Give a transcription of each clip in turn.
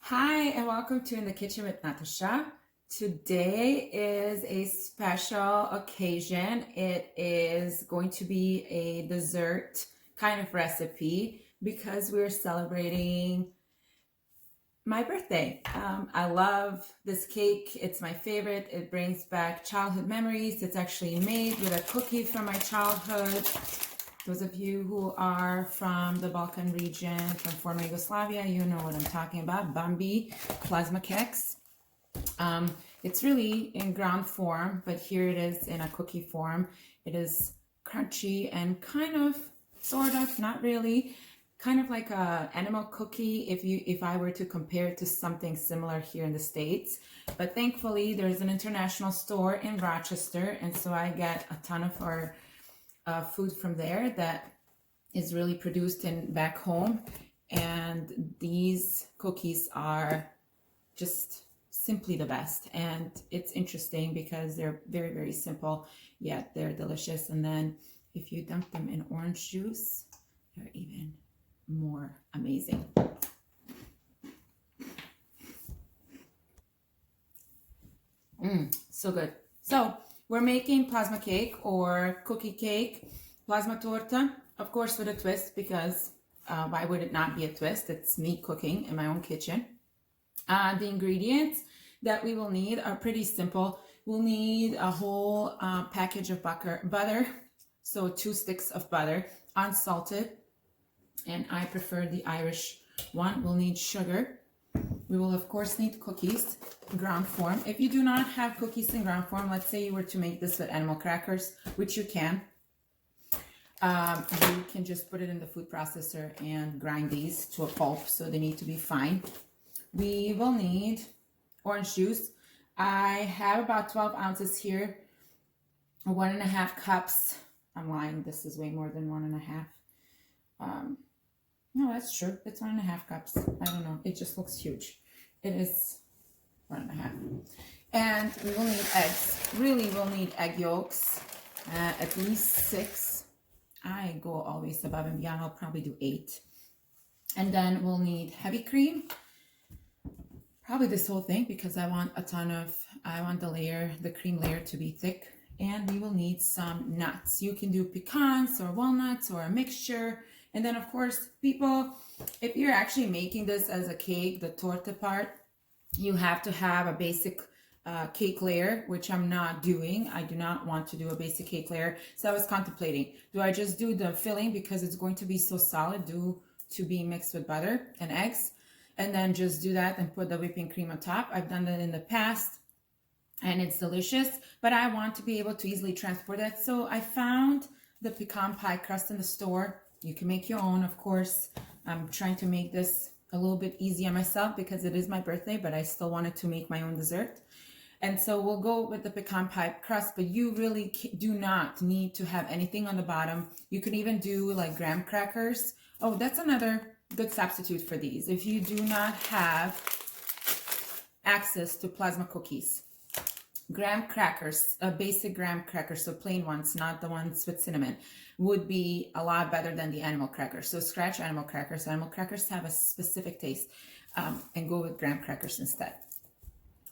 Hi, and welcome to In the Kitchen with Nataša. Today is a special occasion. It is going to be a dessert kind of recipe because we're celebrating my birthday. I love this cake. It's my favorite. It brings back childhood memories. It's actually made with a cookie from my childhood. Those of you who are from the Balkan region, from former Yugoslavia, you know what I'm talking about. Bambi, Plazma cakes. It's really in ground form, but here it is in a cookie form. It is crunchy and kind of, sort of, not really, kind of like a animal cookie if I were to compare it to something similar here in the States. But thankfully, there's an international store in Rochester, and so I get a ton of our food from there that is really produced in back home. And these cookies are just simply the best. And it's interesting because they're very, very simple, yet they're delicious. And then if you dump them in orange juice, they're even more amazing. So good. So we're making plasma cake or cookie cake, plasma torta, of course with a twist, because why would it not be a twist? It's me cooking in my own kitchen. The ingredients that we will need are pretty simple. We'll need a whole package of butter, so 2 sticks of butter, unsalted, and I prefer the Irish one. We'll need sugar. We will of course need cookies, ground form. If you do not have cookies in ground form, let's say you were to make this with animal crackers, which you can just put it in the food processor and grind these to a pulp, so they need to be fine. We will need orange juice. I have about 12 ounces here, 1.5 cups. I'm lying, this is way more than 1.5. No, that's true. It's 1.5 cups. I don't know. It just looks huge. It is 1.5. And we will need eggs. Really, we'll need egg yolks. At least 6. I go always above and beyond. I'll probably do 8. And then we'll need heavy cream. Probably this whole thing because I want the cream layer to be thick. And we will need some nuts. You can do pecans or walnuts or a mixture. And then of course, people, if you're actually making this as a cake, the torta part, you have to have a basic cake layer, which I'm not doing. I do not want to do a basic cake layer. So I was contemplating, do I just do the filling because it's going to be so solid due to being mixed with butter and eggs, and then just do that and put the whipping cream on top? I've done that in the past and it's delicious, but I want to be able to easily transport it. So I found the pecan pie crust in the store. You can make your own, of course. I'm trying to make this a little bit easier myself because it is my birthday, but I still wanted to make my own dessert. And so we'll go with the pecan pie crust, but you really do not need to have anything on the bottom. You can even do like graham crackers. Oh, that's another good substitute for these. If you do not have access to plasma cookies, graham crackers, basic graham crackers, so plain ones, not the ones with cinnamon, would be a lot better than the animal crackers. So scratch animal crackers. Animal crackers have a specific taste, and go with graham crackers instead.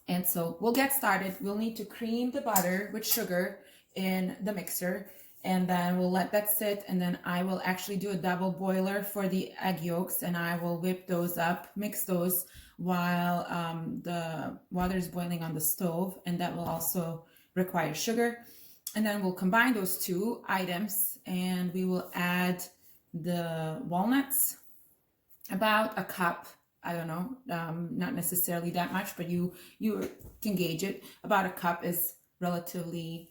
And so we'll get started. We'll need to cream the butter with sugar in the mixer, and then we'll let that sit, and then I will actually do a double boiler for the egg yolks, and I will whip those up, mix those while the water is boiling on the stove, and that will also require sugar. And then we'll combine those 2 items, and we will add the walnuts, about a cup. I don't know, not necessarily that much, but you can gauge it. About a cup is relatively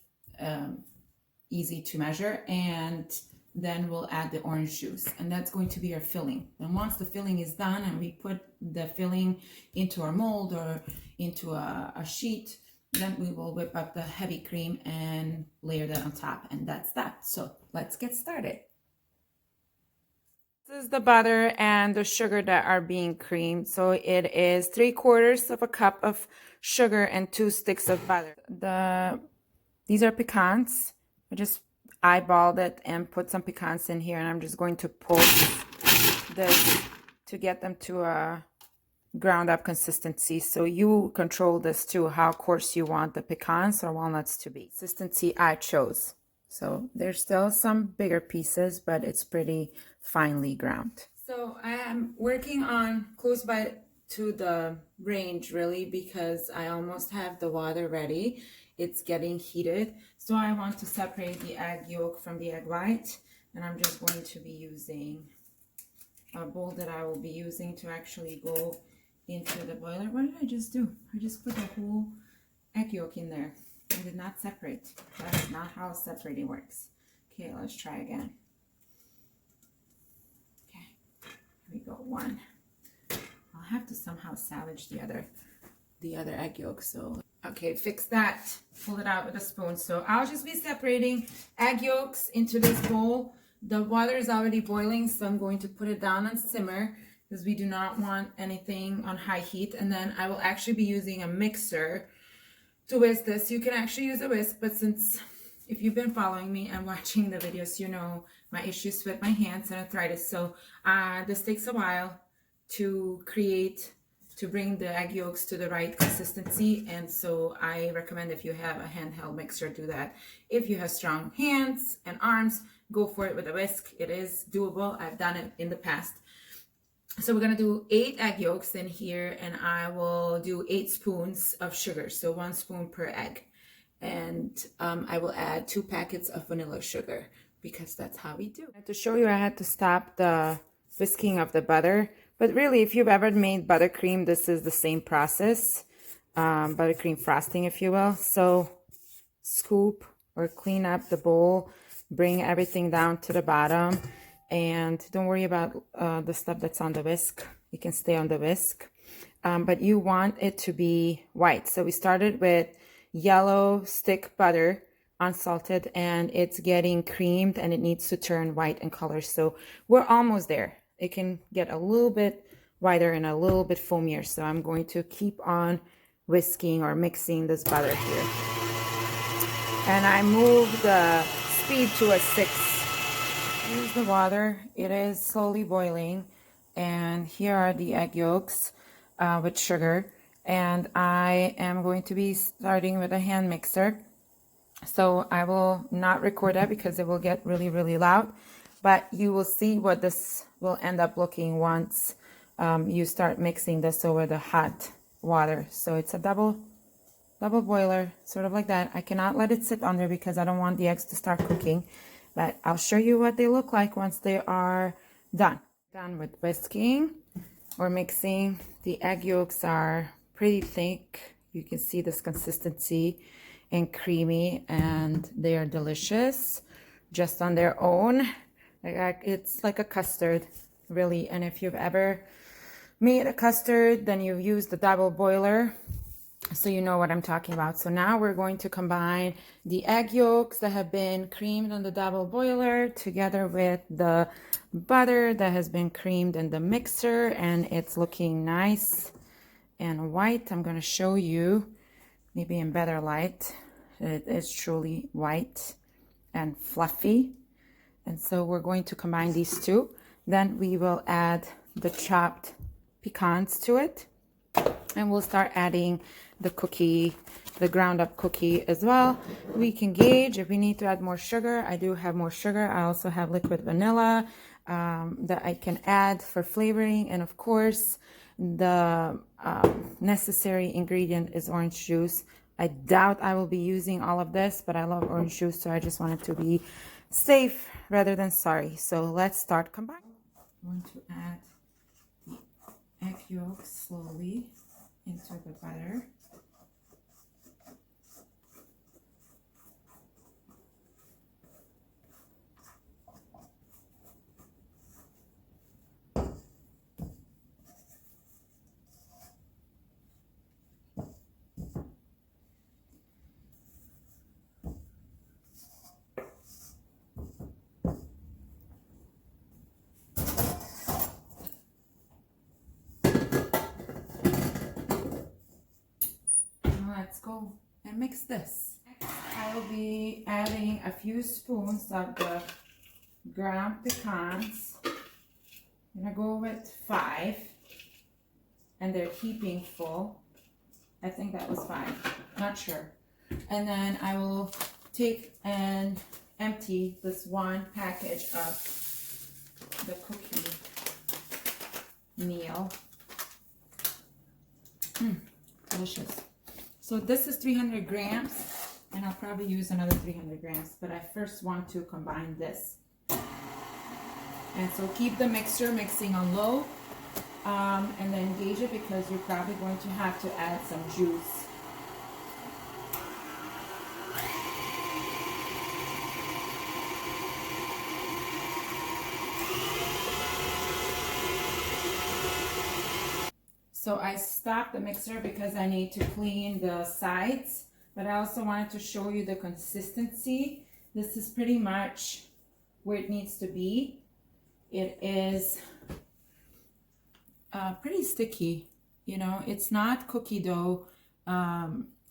easy to measure. And then we'll add the orange juice, and that's going to be our filling. And once the filling is done and we put the filling into our mold or into a sheet, then we will whip up the heavy cream and layer that on top, and that's that. So let's get started. This is the butter and the sugar that are being creamed. So it is 3/4 cup of sugar and 2 sticks of butter. These are pecans. I just eyeballed it and put some pecans in here, and I'm just going to pull this to get them to a ground up consistency. So you control this too, how coarse you want the pecans or walnuts to be. Consistency I chose. So there's still some bigger pieces, but it's pretty finely ground. So I am working on close by to the range really because I almost have the water ready. It's getting heated. So I want to separate the egg yolk from the egg white. And I'm just going to be using a bowl that I will be using to actually go into the boiler. What did I just do? I just put the whole egg yolk in there. I did not separate. That's not how separating works. Okay, let's try again. Okay, here we go. One. I'll have to somehow salvage the other egg yolk. So okay, fix that. Pull it out with a spoon. So I'll just be separating egg yolks into this bowl. The water is already boiling, so I'm going to put it down on simmer because we do not want anything on high heat. And then I will actually be using a mixer to whisk this. You can actually use a whisk, but since if you've been following me and watching the videos, you know my issues with my hands and arthritis. So this takes a while to bring the egg yolks to the right consistency. And so I recommend if you have a handheld mixer, do that. If you have strong hands and arms, go for it with a whisk. It is doable. I've done it in the past. So we're going to do 8 egg yolks in here, and I will do 8 spoons of sugar. So 1 spoon per egg. And I will add 2 packets of vanilla sugar because that's how we do. To show you, I had to stop the whisking of the butter. But really, if you've ever made buttercream, this is the same process. Buttercream frosting, if you will. So scoop or clean up the bowl. Bring everything down to the bottom. And don't worry about the stuff that's on the whisk. It can stay on the whisk. But you want it to be white. So we started with yellow stick butter, unsalted, and it's getting creamed and it needs to turn white in color. So we're almost there. It can get a little bit whiter and a little bit foamier. So I'm going to keep on whisking or mixing this butter here. And I move the speed to a 6. Here's the water. It is slowly boiling. And here are the egg yolks with sugar. And I am going to be starting with a hand mixer. So I will not record that because it will get really, really loud. But you will see what this will end up looking once you start mixing this over the hot water. So it's a double boiler, sort of like that. I cannot let it sit under because I don't want the eggs to start cooking. But I'll show you what they look like once they are done. Done with whisking or mixing. The egg yolks are pretty thick. You can see this consistency and creamy, and they are delicious just on their own. It's like a custard, really. And if you've ever made a custard, then you've used the double boiler, so you know what I'm talking about. So now we're going to combine the egg yolks that have been creamed on the double boiler together with the butter that has been creamed in the mixer, and it's looking nice and white. I'm going to show you maybe in better light. It is truly white and fluffy. And so we're going to combine these two. Then we will add the chopped pecans to it. And we'll start adding the cookie, the ground up cookie as well. We can gauge if we need to add more sugar. I do have more sugar. I also have liquid vanilla that I can add for flavoring. And of course, the necessary ingredient is orange juice. I doubt I will be using all of this, but I love orange juice, so I just wanted to be safe rather than sorry. So let's start combining. I'm going to add the egg yolk slowly into the butter. Let's go and mix this. I will be adding a few spoons of the ground pecans. I'm gonna go with 5, and they're keeping full. I think that was 5, not sure. And then I will take and empty this one package of the cookie meal. Delicious. So this is 300 grams, and I'll probably use another 300 grams, but I first want to combine this. And so keep the mixture mixing on low, and then gauge it because you're probably going to have to add some juice. So I stopped the mixer because I need to clean the sides, but I also wanted to show you the consistency. This is pretty much where it needs to be. It is pretty sticky, you know, it's not cookie dough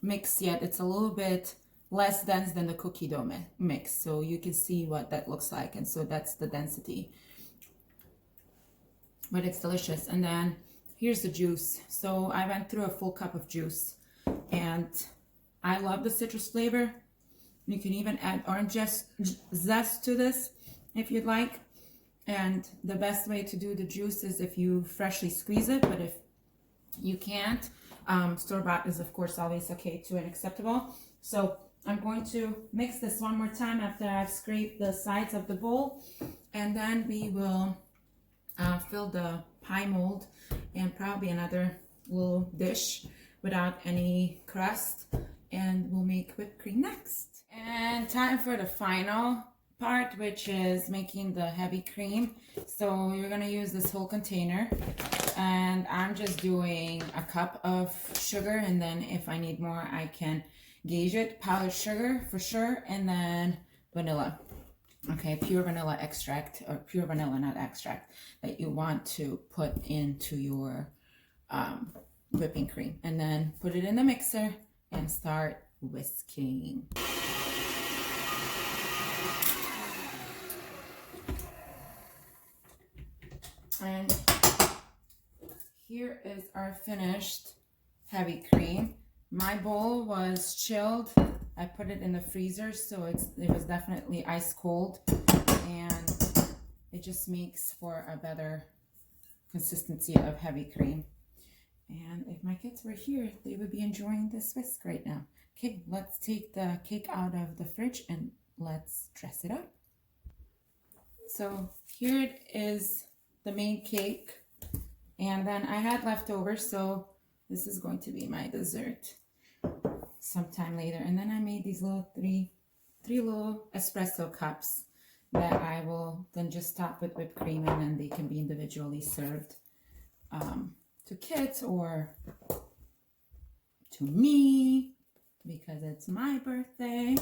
mix yet. It's a little bit less dense than the cookie dough mix. So you can see what that looks like. And so that's the density, but it's delicious. And then here's the juice. So I went through a full cup of juice, and I love the citrus flavor. You can even add orange zest to this if you'd like. And the best way to do the juice is if you freshly squeeze it, but if you can't, store-bought is of course always okay too and acceptable. So I'm going to mix this one more time after I've scraped the sides of the bowl, and then we will fill the pie mold and probably another little dish without any crust, and we'll make whipped cream next. And time for the final part, which is making the heavy cream. So you're gonna use this whole container, and I'm just doing a cup of sugar, and then if I need more I can gauge it. Powdered sugar for sure, and then vanilla. Okay, pure vanilla extract, or pure vanilla, not extract, that you want to put into your whipping cream, and then put it in the mixer and start whisking. And here is our finished heavy cream. My bowl was chilled. I put it in the freezer, so it was definitely ice cold, and it just makes for a better consistency of heavy cream. And if my kids were here, they would be enjoying this whisk right now. Okay, let's take the cake out of the fridge and let's dress it up. So here it is, the main cake, and then I had leftovers, so this is going to be my dessert sometime later. And then I made these little three little espresso cups that I will then just top with whipped cream, and then they can be individually served to kids or to me because it's my birthday.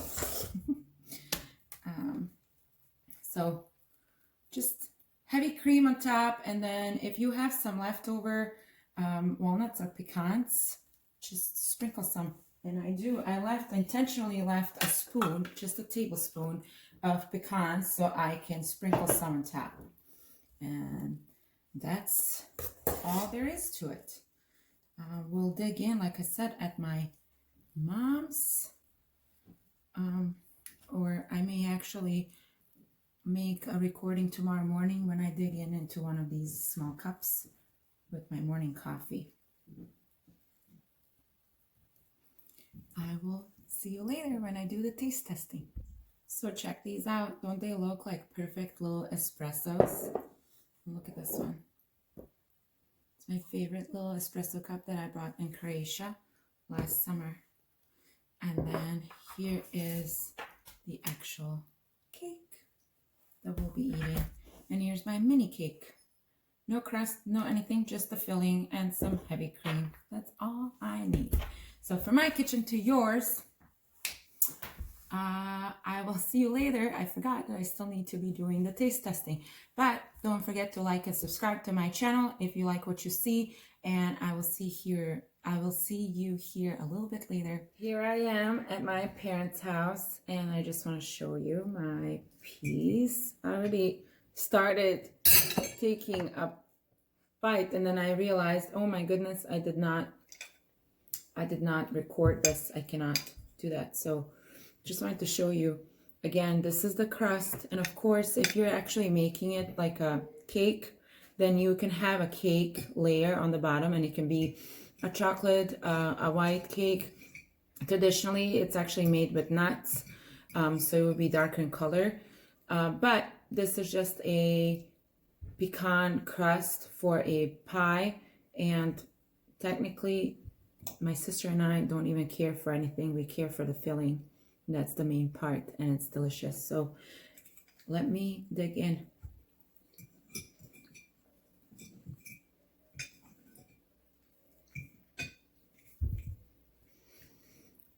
So just heavy cream on top, and then if you have some leftover walnuts or pecans, just sprinkle some. And I intentionally left a spoon, just a tablespoon of pecans, so I can sprinkle some on top. And that's all there is to it. We'll dig in, like I said, at my mom's, or I may actually make a recording tomorrow morning when I dig into one of these small cups with my morning coffee. I will see you later when I do the taste testing. So check these out. Don't they look like perfect little espressos? Look at this one. It's my favorite little espresso cup that I bought in Croatia last summer. And then here is the actual cake that we'll be eating. And here's my mini cake. No crust, no anything, just the filling and some heavy cream. That's all I need. So from my kitchen to yours, I will see you later. I forgot that I still need to be doing the taste testing. But don't forget to like and subscribe to my channel if you like what you see. And I will see you here a little bit later. Here I am at my parents' house, and I just want to show you my piece. I already started taking a bite, and then I realized, oh my goodness, I did not record this. I cannot do that. So just wanted to show you again, this is the crust. And of course, if you're actually making it like a cake, then you can have a cake layer on the bottom, and it can be a chocolate, a white cake. Traditionally, it's actually made with nuts, so it would be darker in color. But this is just a pecan crust for a pie, and technically my sister and I don't even care for anything. We care for the filling. That's the main part, and it's delicious. So let me dig in.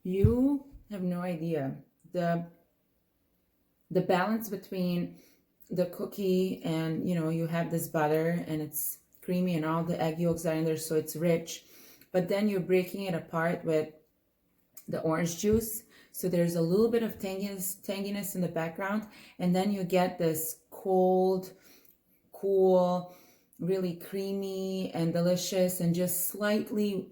You have no idea the balance between the cookie and, you know, you have this butter and it's creamy and all the egg yolks are in there, so it's rich. But then you're breaking it apart with the orange juice, so there's a little bit of tanginess in the background, and then you get this cold, cool, really creamy and delicious and just slightly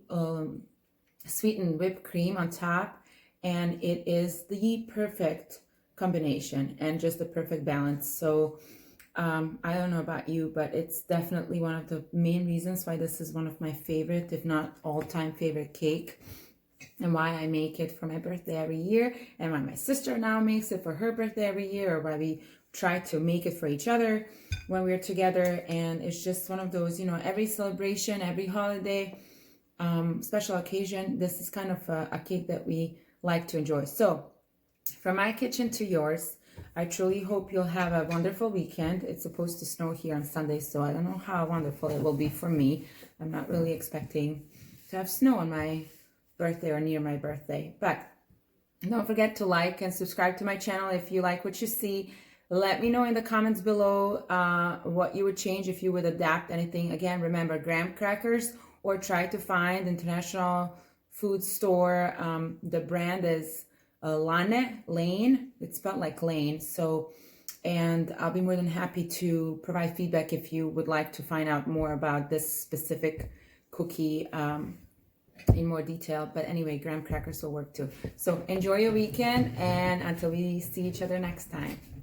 sweetened whipped cream on top, and it is the perfect combination and just the perfect balance. So I don't know about you, but it's definitely one of the main reasons why this is one of my favorite, if not all-time favorite cake, and why I make it for my birthday every year, and why my sister now makes it for her birthday every year, or why we try to make it for each other when we're together. And it's just one of those, you know, every celebration, every holiday, special occasion, this is kind of a cake that we like to enjoy. So from my kitchen to yours, I truly hope you'll have a wonderful weekend. It's supposed to snow here on Sunday, so I don't know how wonderful it will be for me. I'm not really expecting to have snow on my birthday or near my birthday. But don't forget to like and subscribe to my channel if you like what you see. Let me know in the comments below what you would change if you would adapt anything. Again, remember, graham crackers, or try to find international food store. The brand is Lane. It's spelled like Lane. So, and I'll be more than happy to provide feedback if you would like to find out more about this specific cookie in more detail. But anyway, graham crackers will work too. So enjoy your weekend, and until we see each other next time.